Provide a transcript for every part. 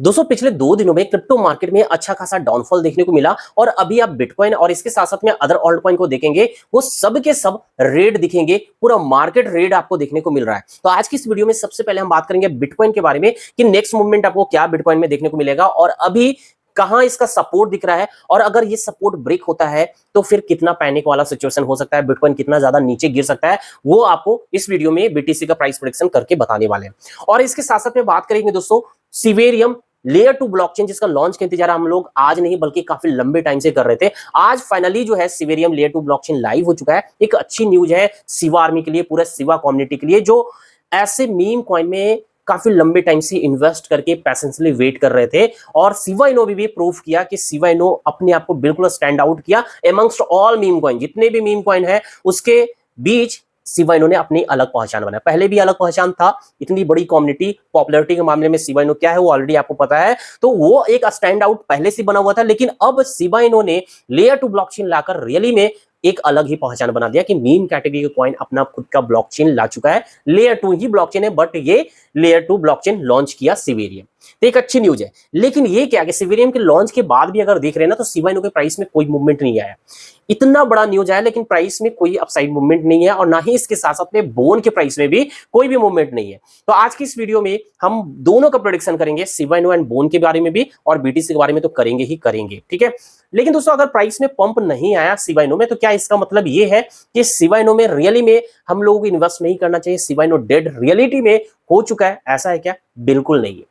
दोस्तों पिछले 2 दिनों में क्रिप्टो मार्केट में अच्छा खासा डाउनफॉल देखने को मिला और अभी आप बिटकॉइन और इसके साथ साथ में अदर ऑल्ट कॉइन को देखेंगे वो सब के सब रेड दिखेंगे। पूरा मार्केट रेड आपको देखने को मिल रहा है। तो आज की इस वीडियो में सबसे पहले हम बात करेंगे बिटकॉइन के बारे में कि नेक्स्ट मूवमेंट आपको क्या बिटकॉइन में देखने को मिलेगा और अभी कहां इसका सपोर्ट दिख रहा है और अगर ये सपोर्ट ब्रेक होता है तो फिर कितना पैनिक वाला सिचुएशन हो सकता है, बिटकॉइन कितना ज्यादा नीचे गिर सकता है, वो आपको इस वीडियो में बीटीसी का प्राइस प्रेडिक्शन करके बताने वाले हैं। और इसके साथ साथ में बात करेंगे दोस्तों सीवेरियम लेयर 2 ब्लॉकचेन जिसका लॉन्च का इंतजार हम लोग आज नहीं बल्कि काफी लंबे टाइम से कर रहे थे। आज फाइनली जो है सीवेरियम लेयर 2 ब्लॉकचेन लाइव हो चुका है। एक अच्छी न्यूज है सिवा आर्मी के लिए, पूरे सिवा कम्युनिटी के लिए जो ऐसे मीम कॉइन में काफी लंबे टाइम से इन्वेस्ट करके पैशनेटली वेट कर रहे थे। और सिवा इनो भी प्रूव किया कि सिवा इनो अपने आप को बिल्कुल स्टैंड आउट किया एमंगस्ट ऑल मीम कॉइन। जितने भी मीम कॉइन है उसके बीच सिवा इनो ने अपनी अलग पहचान बनाया। पहले भी अलग पहचान था, इतनी बड़ी कम्युनिटी पॉपुलैरिटी के मामले में सिवा इनो क्या है वो ऑलरेडी आपको पता है, तो वो एक स्टैंड आउट पहले से बना हुआ था। लेकिन अब सिवा इनो ने लेयर 2 ब्लॉकचेन लाकर रियली में एक अलग ही पहचान बना दिया कि मीम कैटेगरी का कॉइन अपना खुद का ब्लॉकचेन ला चुका है। लेयर 2 ही ब्लॉकचेन है बट ये लेयर 2 ब्लॉकचेन लॉन्च किया सीवेरियम। तो एक अच्छी न्यूज है। लेकिन ये क्या कि सीवेरियम के लॉन्च के बाद भी अगर देख रहे हैं ना तो सिवा इनो के प्राइस में कोई मूवमेंट नहीं आया। इतना बड़ा न्यूज आया लेकिन प्राइस में कोई अपसाइड मूवमेंट नहीं है और ना ही इसके साथ साथ में बोन के प्राइस में भी कोई भी मूवमेंट नहीं है। तो आज की इस वीडियो में हम दोनों का प्रेडिक्शन करेंगे, सिवा इनो एंड बोन के बारे में भी और बीटीसी के बारे में तो करेंगे ही करेंगे, ठीक है। लेकिन दोस्तों अगर प्राइस में पंप नहीं आया सिवा इनो में तो क्या इसका मतलब ये है कि सिवा इनो में रियली में हम लोगों को इन्वेस्ट नहीं करना चाहिए, सिवा इनो डेड रियलिटी में हो चुका है, ऐसा है क्या? बिल्कुल नहीं है।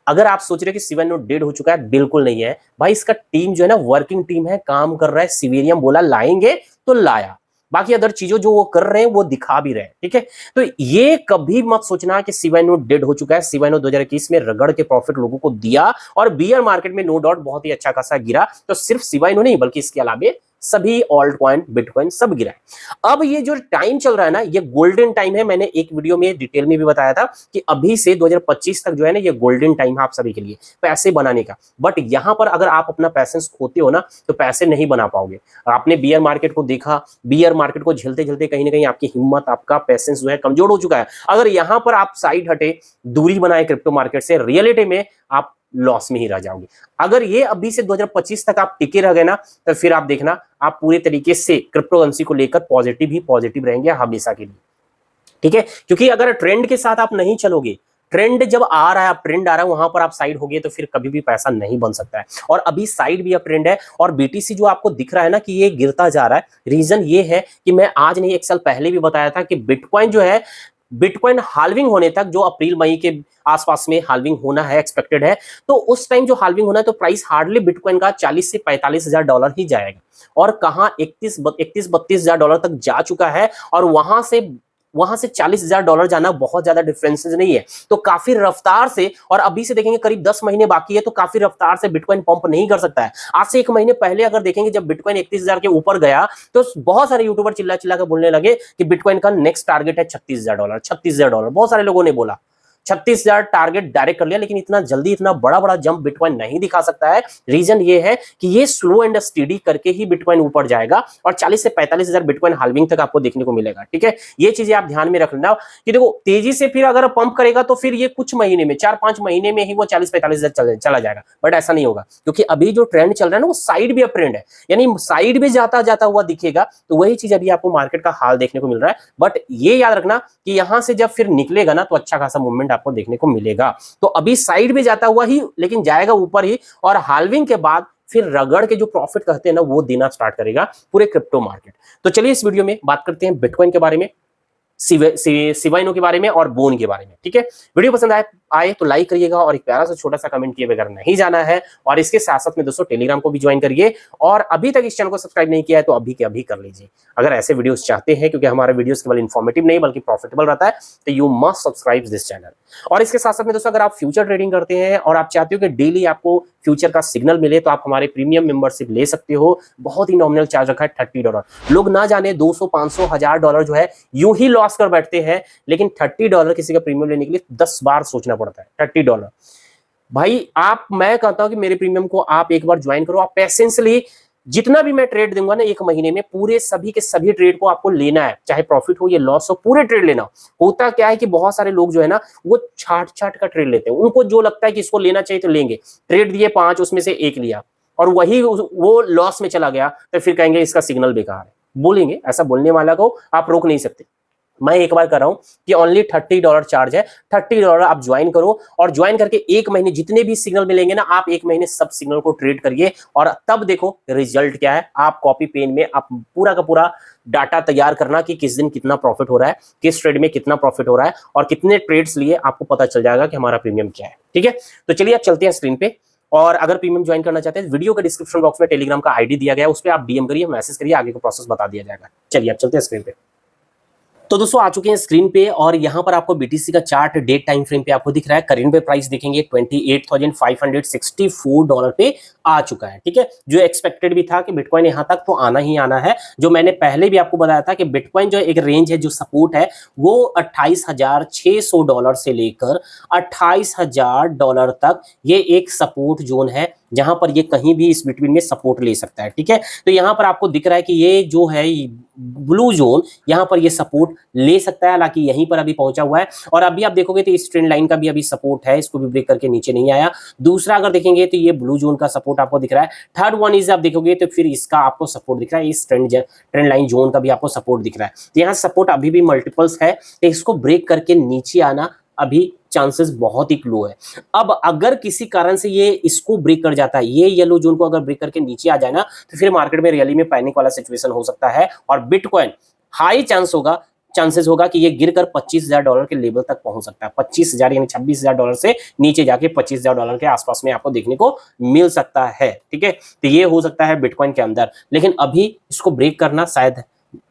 अगर आप सोच रहे हो कि सिवा इनो डेड हो चुका है, बिल्कुल नहीं है भाई। इसका टीम जो है ना वर्किंग टीम है, काम कर रहा है। सीवेरियम बोला लाएंगे तो लाया, बाकी अदर चीजों जो वो कर रहे हैं वो दिखा भी रहे हैं, ठीक है। तो ये कभी मत सोचना कि सिवा इनो डेड हो चुका है। सिवा इनो 2021 में रगड़ के प्रॉफिट लोगों को दिया और बियर मार्केट में नो डाउट बहुत ही अच्छा खासा गिरा। तो सिर्फ सिवा इनो नहीं बल्कि इसके अलावा सभी ऑल्ट कॉइन बिटकॉइन सब गिरा है। अब ये जो टाइम चल रहा है ना ये गोल्डन टाइम है। मैंने एक वीडियो में डिटेल में भी बताया था कि अभी से 2025 तक जो है ना ये गोल्डन टाइम है आप सभी के लिए पैसे बनाने का। बट यहां पर अगर आप अपना पैसेंस खोते हो ना तो पैसे नहीं बना पाओगे। आपने बियर मार्केट को देखा, बियर मार्केट को झेलते झेलते कहीं ना कहीं आपकी हिम्मत, आपका पैसेंस जो है कमजोर हो चुका है। अगर यहां पर आप साइड हटे, दूरी बनाए क्रिप्टो मार्केट से, रियलिटी में आप लॉस में ही रह जाओगे। अगर ये अभी से 2025 तक आप टिके रह गए ना तो फिर आप देखना आप पूरे तरीके से क्रिप्टो करेंसी को लेकर पॉजिटिव ही पॉजिटिव रहेंगे हमेशा के लिए, ठीक है। क्योंकि अगर ट्रेंड के साथ आप नहीं चलोगे, ट्रेंड जब आ रहा है, ट्रेंड आ रहा है, वहां पर आप साइड हो गए तो फिर कभी भी पैसा नहीं बन सकता है। और अभी साइड भी अब ट्रेंड है और बीटीसी जो आपको दिख रहा है ना कि ये गिरता जा रहा है। रीजन ये है कि मैं आज नहीं एक साल पहले भी बताया था कि बिटकॉइन जो है, बिटकॉइन हाल्विंग होने तक जो अप्रैल मई के आसपास में हाल्विंग होना है एक्सपेक्टेड है, तो उस टाइम जो हाल्विंग होना है तो प्राइस हार्डली बिटकॉइन का 40 से 45 हजार डॉलर ही जाएगा। और कहां 31-32 हजार डॉलर तक जा चुका है और वहां से 40 हजार डॉलर जाना बहुत ज्यादा डिफरेंसेस नहीं है। तो काफी रफ्तार से, और अभी से देखेंगे करीब 10 महीने बाकी है, तो काफी रफ्तार से बिटकॉइन पंप नहीं कर सकता है। आज से 1 महीने पहले अगर देखेंगे जब बिटकॉइन 31 हजार के ऊपर गया तो बहुत सारे यूट्यूबर चिल्ला चिल्ला कर बोलने लगे कि बिटकॉइन का नेक्स्ट टारगेट है 36 हजार डॉलर, 36 हजार डॉलर। बहुत सारे लोगों ने बोला 36 हजार टारगेट डायरेक्ट कर लिया, लेकिन इतना जल्दी इतना बड़ा बड़ा जंप बिटकॉइन नहीं दिखा सकता है। रीजन ये है कि ये स्लो एंड स्टेडी करके ही बिटकॉइन ऊपर जाएगा और 40 से 45 हजार बिटकॉइन हाल्विंग तक आपको देखने को मिलेगा, ठीक है। ये चीजें आप ध्यान में रख लेना कि देखो तेजी से फिर अगर पंप करेगा तो फिर ये कुछ महीने में 4-5 महीने में ही वो 40-45 हजार चला जाएगा। बट ऐसा नहीं होगा क्योंकि अभी जो ट्रेंड चल रहा है ना वो साइड भी अप ट्रेंड है, यानी साइड भी जाता जाता हुआ दिखेगा। तो वही चीज अभी आपको मार्केट का हाल देखने को मिल रहा है। बट ये याद रखना कि यहां से जब फिर निकलेगा ना तो अच्छा खासा मूवमेंट आपको देखने को मिलेगा। तो अभी साइड में जाता हुआ ही लेकिन जाएगा ऊपर ही, और हाल्विंग के बाद फिर रगड़ के जो प्रॉफिट कहते हैं ना वो देना स्टार्ट करेगा पूरे क्रिप्टो मार्केट। तो चलिए इस वीडियो में बात करते हैं बिटकॉइन के बारे में, सिवा इनो के बारे में और बोन के बारे में, ठीक है। वीडियो पसंद आए तो लाइक करिएगा और एक प्यारा सा छोटा सा कमेंट किए बगैर नहीं जाना है। और इसके साथ साथ में दोस्तों टेलीग्राम को भी ज्वाइन करिए और अभी तक इस चैनल को सब्सक्राइब नहीं किया है तो अभी के अभी कर लीजिए अगर ऐसे वीडियोस चाहते हैं, क्योंकि हमारा वीडियोस केवल इन्फॉर्मेटिव नहीं बल्कि प्रॉफिटेबल रहता है। तो you must subscribe this channel. और इसके साथ साथ में दोस्तों अगर आप फ्यूचर ट्रेडिंग करते हैं और आप चाहते हो कि डेली आपको फ्यूचर का सिग्नल मिले तो आप हमारे प्रीमियम मेंबरशिप ले सकते हो। बहुत ही नॉमिनल चार्ज रखा है $30। लोग ना जाने 200, 500, 1000 डॉलर जो है यूं ही लॉस कर बैठते हैं, लेकिन $30 किसी का प्रीमियम लेने के लिए 10 बार सोचना पड़ता है। $30 भाई, मैं कहता हूं कि मेरे प्रीमियम को आप एक बार ज्वाइन करो। आप पेशेंसली जितना भी मैं ट्रेड दूंगा ना एक महीने में, पूरे सभी के सभी ट्रेड को आपको लेना है, चाहे प्रॉफिट हो या लॉस हो, पूरे ट्रेड लेना। होता क्या है कि बहुत सारे लोग जो है ना वो छाट छाट का ट्रेड लेते हैं, उनको जो लगता है कि इसको लेना चाहिए तो लेंगे, ट्रेड दिए 5 उसमें से 1 लिया और वही वो लॉस में चला गया, तो फिर कहेंगे इसका सिग्नल बेकार है, बोलेंगे। ऐसा बोलने वाला को आप रोक नहीं सकते। मैं एक बार कर रहा हूं कि ओनली $30 चार्ज है, $30 आप ज्वाइन करो और ज्वाइन करके 1 महीने जितने भी सिग्नल मिलेंगे ना, आप 1 महीने सब सिग्नल को ट्रेड करिए और तब देखो रिजल्ट क्या है। आप कॉपी पेन में आप पूरा का पूरा डाटा तैयार करना कि किस दिन कितना प्रॉफिट हो रहा है, किस ट्रेड में कितना प्रॉफिट हो रहा है और कितने ट्रेड्स लिए, आपको पता चल जाएगा कि हमारा प्रीमियम क्या है। ठीक है, तो चलिए आप चलते हैं स्क्रीन पे। और अगर प्रीमियम ज्वाइन करना चाहते हैं, वीडियो के डिस्क्रिप्शन बॉक्स में टेलीग्राम का आईडी दिया गया है, उस पर आप डीएम करिए, मैसेज करिए, आगे का प्रोसेस बता दिया जाएगा। चलिए आप चलते हैं स्क्रीन पे। तो दोस्तों आ चुके हैं स्क्रीन पे और यहाँ पर आपको बीटीसी का चार्ट डेट टाइम फ्रेम पे आपको दिख रहा है। करेंट पे प्राइस देखेंगे $28,564 पे आ चुका है। ठीक है, जो एक्सपेक्टेड भी था कि बिटकॉइन यहाँ तक तो आना ही आना है। जो मैंने पहले भी आपको बताया था कि बिटकॉइन जो एक रेंज है, जो सपोर्ट है वो $28,600 से लेकर $28,000 तक ये एक सपोर्ट जोन है, जहां पर ये कहीं भी इस बिटवीन में सपोर्ट ले सकता है। ठीक है, तो यहां पर आपको दिख रहा है कि ये जो है ब्लू जोन, यहां पर ये सपोर्ट ले सकता है, हालांकि यहीं पर अभी पहुंचा हुआ है। और अभी आप देखोगे तो इस ट्रेंड लाइन का भी अभी सपोर्ट है, इसको भी ब्रेक करके नीचे नहीं आया। दूसरा अगर देखेंगे तो ये ब्लू जोन का सपोर्ट आपको दिख रहा है। थर्ड वन इज आप देखोगे तो फिर इसका आपको सपोर्ट दिख रहा है, इस ट्रेंड लाइन जोन का भी आपको सपोर्ट दिख रहा है। तो यहाँ सपोर्ट अभी भी मल्टीपल्स है, तो इसको ब्रेक करके नीचे आना अभी चांसेस बहुत ही लो है। अब अगर किसी कारण से ये इसको ब्रेक कर जाता है, ये येलो जोन को अगर ब्रेक करके नीचे आ जाए ना, तो फिर मार्केट में रियली में पैनिक वाला सिचुएशन हो सकता है और बिटकॉइन हाई चांसेस होगा कि ये गिरकर $25,000 के लेवल तक पहुंच सकता है। 25,000 यानी $26,000 से नीचे जाके $25,000 के आसपास में आपको देखने को मिल सकता है। ठीक है, तो ये हो सकता है बिटकॉइन के अंदर, लेकिन अभी इसको ब्रेक करना शायद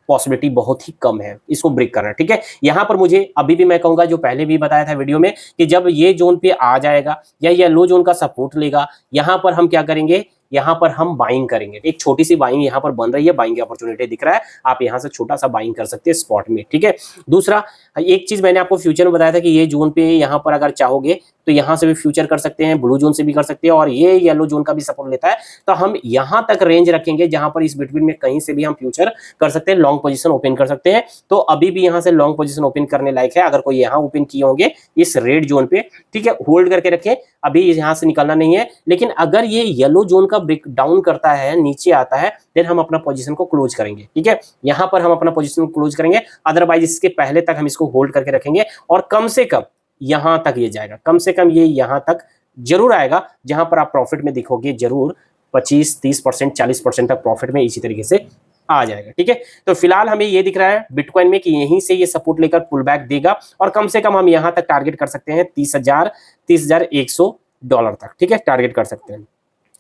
पॉसिबिलिटी बहुत ही कम है इसको ब्रेक करना। ठीक है, यहां पर मुझे अभी भी मैं कहूंगा, जो पहले भी बताया था वीडियो में, कि जब ये जोन पे आ जाएगा या येलो जोन का सपोर्ट लेगा, यहां पर हम क्या करेंगे, यहां पर हम बाइंग करेंगे। एक छोटी सी बाइंग यहां पर बन रही है, बाइंग अपॉर्चुनिटी दिख रहा है, आप यहां से छोटा सा बाइंग कर सकते हैं स्पॉट में। ठीक है, दूसरा एक चीज मैंने आपको फ्यूचर में बताया था कि ये जोन पे यहां पर अगर चाहोगे तो यहां से भी फ्यूचर कर सकते हैं, ब्लू जोन से भी कर सकते हैं और ये येलो जोन का भी सपोर्ट लेता है, तो हम यहां तक रेंज रखेंगे जहां पर इस बिटवीन में कहीं से भी हम फ्यूचर कर सकते हैं, लॉन्ग पोजीशन ओपन कर सकते हैं। तो अभी भी यहां से लॉन्ग पोजीशन ओपन करने लायक है, अगर कोई यहां ओपन किए होंगे इस रेड जोन पे। ठीक है, होल्ड करके रखें, अभी यहां से निकलना नहीं है। लेकिन अगर ये येलो जोन का ब्रेक डाउन करता है, नीचे आता है, देन हम अपना पोजीशन को क्लोज करेंगे। ठीक है, यहां पर हम अपना पोजीशन को क्लोज करेंगे, अदरवाइज इसके पहले तक हम इसको होल्ड करके रखेंगे और कम से कम यहां तक ये जाएगा, कम से कम ये यहां तक जरूर आएगा, जहां पर आप प्रॉफिट में दिखोगे जरूर 25-30%, 40% तक प्रॉफिट में इसी तरीके से आ जाएगा। ठीक है, तो फिलहाल हमें ये दिख रहा है बिटकॉइन में कि यहीं से ये सपोर्ट लेकर पुल बैक देगा और कम से कम हम यहां तक टारगेट कर सकते हैं $30,100 तक। ठीक है, टारगेट कर सकते हैं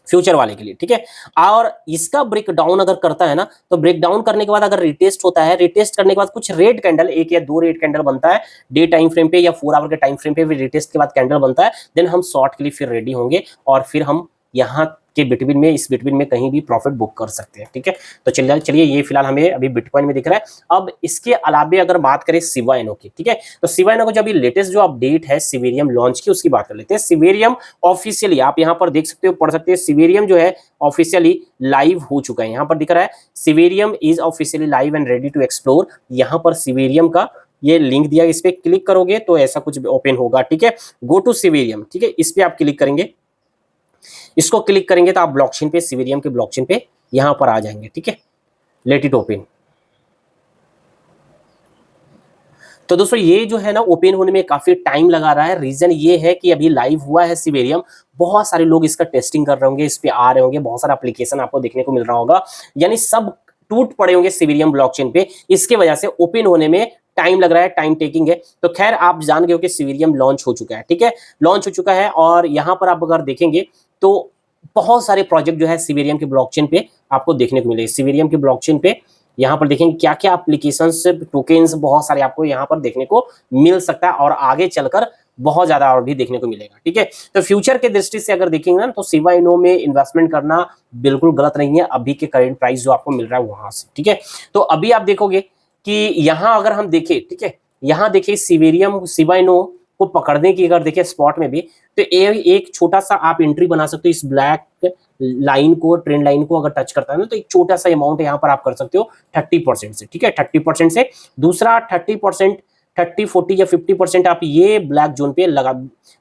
फ्यूचर वाले के लिए। ठीक है, और इसका ब्रेक डाउन अगर करता है ना, तो ब्रेक डाउन करने के बाद अगर रिटेस्ट होता है, रिटेस्ट करने के बाद कुछ रेड कैंडल, 1 या 2 रेड कैंडल बनता है डे टाइम फ्रेम पे या 4 आवर के टाइम फ्रेम पे, फिर रिटेस्ट के बाद कैंडल बनता है, देन हम शॉर्ट के लिए फिर रेडी होंगे और फिर हम यहाँ के बिटवीन में, इस बिटवीन में कहीं भी प्रॉफिट बुक कर सकते हैं। ठीक है, तो चलिए ये फिलहाल हमें अभी बिटकॉइन में दिख रहा है। अब इसके अलावा अगर बात करें शिबा इनो की, ठीक है, तो शिबा इनो को जो अभी लेटेस्ट जो अपडेट है सिवेरियम लॉन्च की, उसकी बात कर लेते हैं। सिवेरियम ऑफिशियली आप यहाँ पर देख सकते हो, पढ़ सकते हैं, सिवेरियम जो है ऑफिशियली लाइव हो चुका है। यहाँ पर दिख रहा है Siverium is officially live and ready to explore. यहाँ पर सिवेरियम का ये लिंक दिया, इस पे क्लिक करोगे तो ऐसा कुछ ओपन होगा। ठीक है, गो टू सिवेरियम, ठीक है, इस पे आप क्लिक करेंगे, इसको क्लिक करेंगे तो आप ब्लॉकचेन पे, सिवेरियम के ब्लॉकचेन पे यहां पर आ जाएंगे। ठीक है, लेट इट ओपन। तो दोस्तों ये जो है ना ओपन होने में काफी टाइम लगा रहा है, रीजन ये है कि अभी लाइव हुआ है सिवेरियम, बहुत सारे लोग इसका टेस्टिंग कर रहे होंगे, इस पे आ रहे होंगे, बहुत सारा एप्लीकेशन आपको देखने को मिल रहा होगा, यानी सब टूट पड़े होंगे सिवेरियम ब्लॉकचेन पे, इसके वजह से ओपन होने में टाइम लग रहा है, टाइम टेकिंग है। तो खैर आप जान गए हो कि सिवेरियम लॉन्च हो चुका है। ठीक है, लॉन्च हो चुका है और यहां पर आप अगर देखेंगे तो बहुत सारे प्रोजेक्ट जो है सिवेरियम के ब्लॉकचेन पे आपको देखने को मिलेंगे। सिवेरियम के ब्लॉकचेन पे यहाँ पर देखेंगे क्या क्या एप्लीकेशंस, टोकन्स, बहुत सारे आपको यहाँ पर देखने को मिल सकता है और आगे चलकर बहुत ज्यादा और भी देखने को मिलेगा। ठीक है, तो फ्यूचर के दृष्टि से अगर देखेंगे ना, तो शिबा इनो में इन्वेस्टमेंट करना बिल्कुल गलत नहीं है, अभी के करंट प्राइस जो आपको मिल रहा है वहां से। ठीक है, तो अभी आप देखोगे कि यहाँ अगर हम देखें, ठीक है, यहाँ देखिए सिवेरियम, शिबा इनो को पकड़ने की अगर देखिए स्पॉट में भी, तो एक छोटा सा आप एंट्री बना सकते हो इस ब्लैक लाइन को, ट्रेंड लाइन को अगर टच करता है ना, तो एक छोटा सा अमाउंट यहाँ पर आप कर सकते हो 30% से, ठीक है, 30% से। दूसरा 30%, 30, 40 या 50% आप ये ब्लैक जोन पे लगा,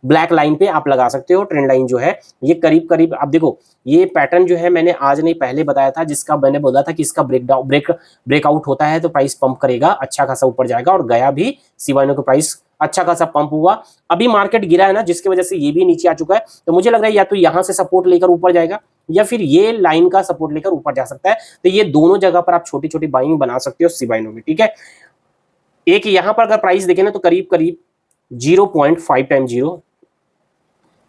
ब्लैक लाइन पे आप लगा सकते हो। ट्रेंड लाइन जो है ये करीब करीब आप देखो, ये पैटर्न जो है मैंने आज नहीं पहले बताया था, जिसका मैंने बोला था कि इसका ब्रेकआउट होता है तो प्राइस पंप करेगा, अच्छा खासा ऊपर जाएगा, और गया भी। सिवानो का प्राइस अच्छा खासा पंप हुआ। अभी मार्केट गिरा है ना, जिसकी वजह से ये भी नीचे आ चुका है, तो मुझे लग रहा है या तो यहां से सपोर्ट लेकर ऊपर जाएगा या फिर ये लाइन का सपोर्ट लेकर ऊपर जा सकता है। तो ये दोनों जगह पर आप छोटी छोटी बाइंग बना सकते हो सिवानो में, ठीक है। एक यहां पर अगर प्राइस देखें ना, तो करीब करीब 0.5 टाइम 0,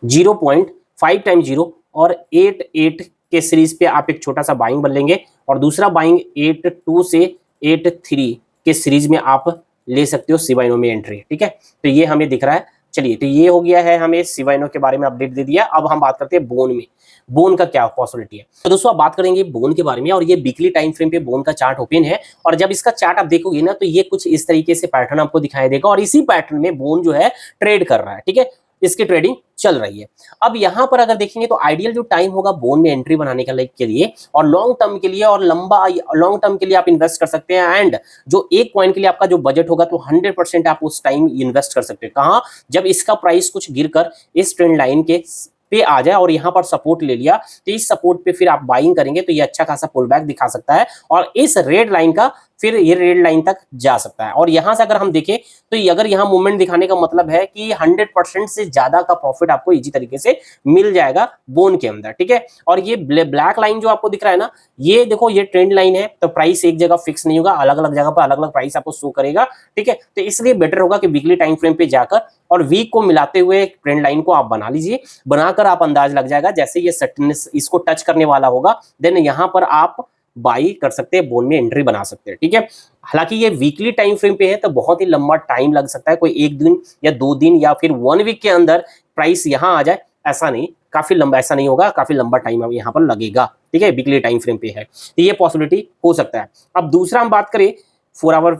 0.5 टाइम 0 और 8 के सीरीज पे आप एक छोटा सा बाइंग बन लेंगे, और दूसरा बाइंग 8.2 से 8.3 के सीरीज में आप ले सकते हो सिवानो में एंट्री, ठीक है। तो ये हमें दिख रहा है। चलिए, तो ये हो गया है, हमें सिवानो के बारे में अपडेट दे दिया। अब हम बात करते हैं बोन में, बोन का क्या पॉसिबिलिटी है। तो दोस्तों आप बात करेंगे बोन के बारे में, और ये वीकली टाइम फ्रेम पे बोन का चार्ट ओपन है, और जब इसका चार्ट आप देखोगे ना, तो ये कुछ इस तरीके से पैटर्न आपको दिखाई देगा, और इसी पैटर्न में बोन जो है ट्रेड कर रहा है, ठीक है, इसकी ट्रेडिंग चल रही है। अब यहां पर अगर देखेंगे तो आइडियल जो टाइम होगा बोन में एंट्री बनाने के लिए और लॉन्ग टर्म के लिए, और लंबा लॉन्ग टर्म के लिए आप इन्वेस्ट कर सकते हैं। एंड जो एक कॉइन के लिए आपका जो बजट होगा, तो 100% आप उस टाइम इन्वेस्ट कर सकते हैं। कहां? जब इसका प्राइस कुछ गिरकर इस ट्रेंड लाइन के पे आ जाए और यहां पर सपोर्ट ले लिया, तो इस सपोर्ट पे फिर आप बाइंग करेंगे, तो ये अच्छा खासा पुल बैक दिखा सकता है, और इस रेड लाइन का फिर ये रेड लाइन तक जा सकता है। और यहां से अगर हम देखें, तो अगर यहां मूवमेंट दिखाने का मतलब है कि 100% से ज्यादा का प्रॉफिट आपको इजी तरीके से मिल जाएगा बोन के अंदर, ठीक है। और ये ब्लैक लाइन जो आपको दिख रहा है ना, ये देखो, ये ट्रेंड लाइन है, तो प्राइस एक जगह फिक्स नहीं होगा, अलग अलग जगह पर अलग अलग प्राइस आपको शो करेगा, ठीक है। तो इसलिए बेटर होगा कि वीकली टाइम फ्रेम पे जाकर और वीक को मिलाते हुए ट्रेंड लाइन को आप बना लीजिए। बनाकर आप अंदाज लग जाएगा, जैसे ये सटनेस इसको टच करने वाला होगा, देन यहां पर आप बाई कर सकते हैं, बोन में एंट्री बना सकते हैं, ठीक है। हालांकि ये वीकली टाइम फ्रेम पे है, तो बहुत ही लंबा टाइम लग सकता है, कोई एक दिन या 2 दिन या फिर 1 वीक के अंदर प्राइस यहां आ जाए, ऐसा नहीं, काफी लंबा ऐसा नहीं होगा, काफी लंबा टाइम यहाँ पर लगेगा, ठीक है, वीकली टाइम फ्रेम पे है, तो ये पॉसिबिलिटी हो सकता है। अब दूसरा हम बात करें 4 आवर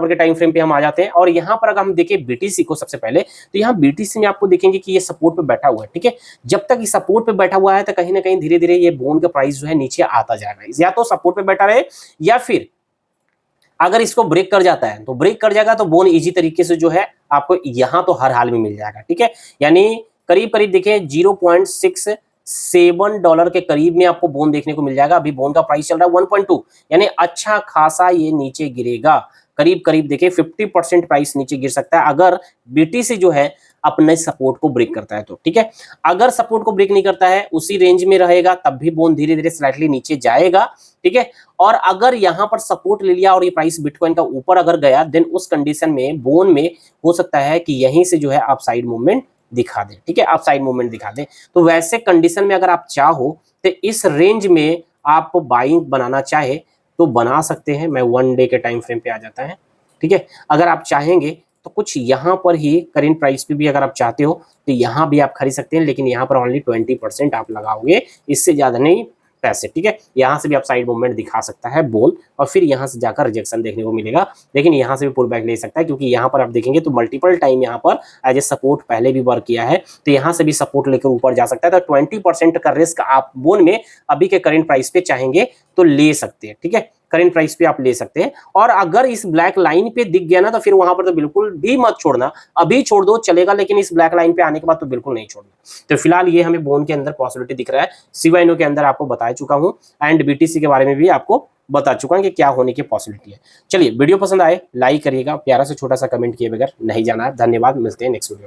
के टाइम फ्रेम पे हम आ जाते हैं, और यहाँ पर अगर हम देखें बीटीसी को सबसे पहले, तो यहाँ बीटीसी में आपको देखेंगे कि ये सपोर्ट पे बैठा हुआ है, ठीक है। जब तक ये सपोर्ट पे बैठा हुआ है, तो कहीं ना कहीं धीरे धीरे ये बोन का प्राइस जो है नीचे आता जाएगा, या तो सपोर्ट पे बैठा रहे, या फिर अगर इसको ब्रेक कर जाता है, तो ब्रेक कर जाएगा, तो बोन इजी तरीके से जो है आपको यहाँ तो हर हाल में मिल जाएगा, ठीक है। यानी करीब करीब देखें $0.67 के करीब में आपको बोन देखने को मिल जाएगा। अभी बोन का प्राइस चल रहा है 1.2, यानी अच्छा खासा ये नीचे गिरेगा, करीब करीब देखिए 50% प्राइस नीचे गिर सकता है, अगर बीटीसी जो है अपने सपोर्ट को ब्रेक करता है तो, ठीक है। अगर सपोर्ट को ब्रेक नहीं करता है, उसी रेंज में रहेगा, तब भी बोन धीरे धीरे स्लाइटली नीचे जाएगा, ठीक है। और अगर यहां पर सपोर्ट ले लिया और ये प्राइस बिटकॉइन का ऊपर अगर गया, देन उस कंडीशन में बोन में हो सकता है कि यहीं से जो है अपसाइड मूवमेंट दिखा दे, ठीक है, अपसाइड मूवमेंट दिखा दे। तो वैसे कंडीशन में अगर आप चाहो तो इस रेंज में आप बाइंग बनाना चाहे तो बना सकते हैं। मैं 1 डे के टाइम फ्रेम पे आ जाता है, ठीक है। अगर आप चाहेंगे तो कुछ यहाँ पर ही करेंट प्राइस पे भी अगर आप चाहते हो तो यहाँ भी आप खरीद सकते हैं, लेकिन यहाँ पर ओनली 20% आप लगाओगे, इससे ज्यादा नहीं पैसे, ठीक है। यहाँ से भी आप साइड मूवमेंट दिखा सकता है बोन, और फिर यहाँ से जाकर रिजेक्शन देखने को मिलेगा, लेकिन यहाँ से भी पुल बैक ले सकता है, क्योंकि यहाँ पर आप देखेंगे तो मल्टीपल टाइम यहाँ पर एज ए सपोर्ट पहले भी वर्क किया है, तो यहाँ से भी सपोर्ट लेकर ऊपर जा सकता है। तो 20% का रिस्क आप बोन में अभी के करेंट प्राइस पे चाहेंगे तो ले सकते हैं, ठीक है, करेंट प्राइस पे आप ले सकते हैं। और अगर इस ब्लैक लाइन पे दिख गया ना, तो फिर वहां पर तो बिल्कुल भी मत छोड़ना, अभी छोड़ दो चलेगा, लेकिन इस ब्लैक लाइन पे आने के बाद तो बिल्कुल नहीं छोड़ना। तो फिलहाल ये हमें बोन के अंदर पॉसिबिलिटी दिख रहा है, सिवाइनो के अंदर आपको बता चुका हूं, एंड बीटीसी के बारे में भी आपको बता चुका हूं कि क्या होने की पॉसिबिलिटी है। चलिए, वीडियो पसंद आए लाइक करिएगा, प्यारा से छोटा सा कमेंट किए बगैर नहीं जाना है। धन्यवाद, मिलते हैं नेक्स्ट वीडियो।